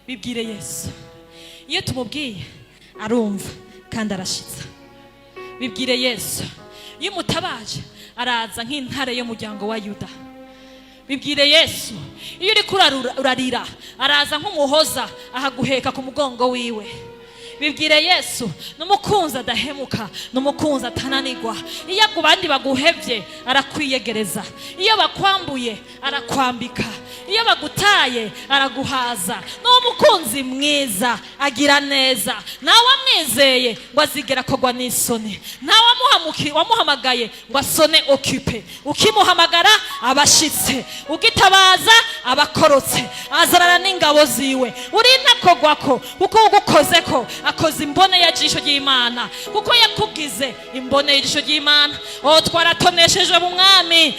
bibwire Yesu. Iyo tumubwiye arumva kandi arashitsa. Bibwire Yesu. Iyo mutabaje araza nk'intare yo muryango wa Yuda. Bibwire Yesu. Iyo uri kurarira araza nk'umuhoza ahaguheka ku mugongo wiwe. Bibwire Yesu, numukunza adahemuka, numukunza atananirwa. Iyo kubandi baguhevye arakwiyegereza. Iyo bakwambuye arakwambika. Iyo bagutaye araguhaza. Numukunzi mwiza agira neza. Nawe amwizeye ngo azigera kogwa n'isoni. Nawe wamuhamagaye ngo asone occupé. Ukimuhamagara abashitse, ugitabaza abakorotse. Azarana n'ingabo ziwe. Urinta kogwako kuko ugukozeko akoze imbone ya jisho ry'Imana, kuko yakugize imbone y'ijisho ry'Imana. Twaratoneshejwe mu mwami.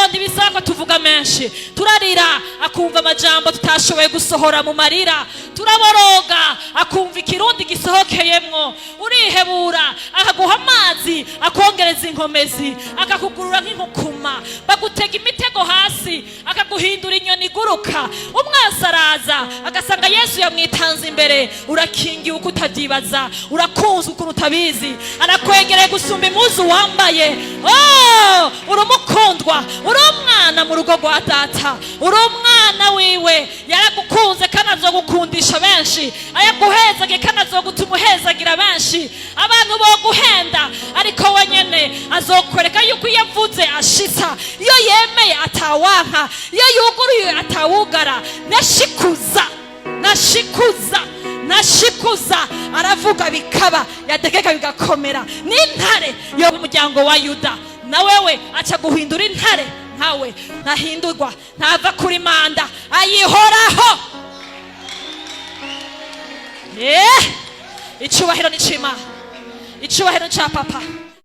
Ntibisaba tuvuga menshi, turarira akumva amajambo tutashoboye gusohora mu marira, turaboroga akumva ikirundi gisohokeyemwo, urihebura akaguha amazi akongereza inkomezi, akakugurura nk'inkukuma, bagutega imitego hasi akaguhindura inyoni iguruka. Umwasi araza agasanga Yesu yamwitanze imbere, urakingiwe uko utavyibaza, urakunzwe uko utabizi, arakwegereye gusumba impuzu wambaye. Urumukundwa, uri umwana mu rugo rwa data, uri umwana wiwe. Yaragukunze kandi azogukundisha benshi, ayaguhezage kandi azogutuma uhezagira benshi. Abantu boguhenda ariko wenyene azokwereka yuko iyo avuze ashitsa, iyo yemeye atawanka, iyo yuguruye atawugara. Nashikuza aravuga bikaba, yategeka bigakomera. N'intare yo mu muryango wa Yuda, na wewe aca guhindura intare nkawe. Ntahindurwa, ntava kuri manda, ayihoraho. Icubahiro ni c'Imana, icubahiro ca Papa.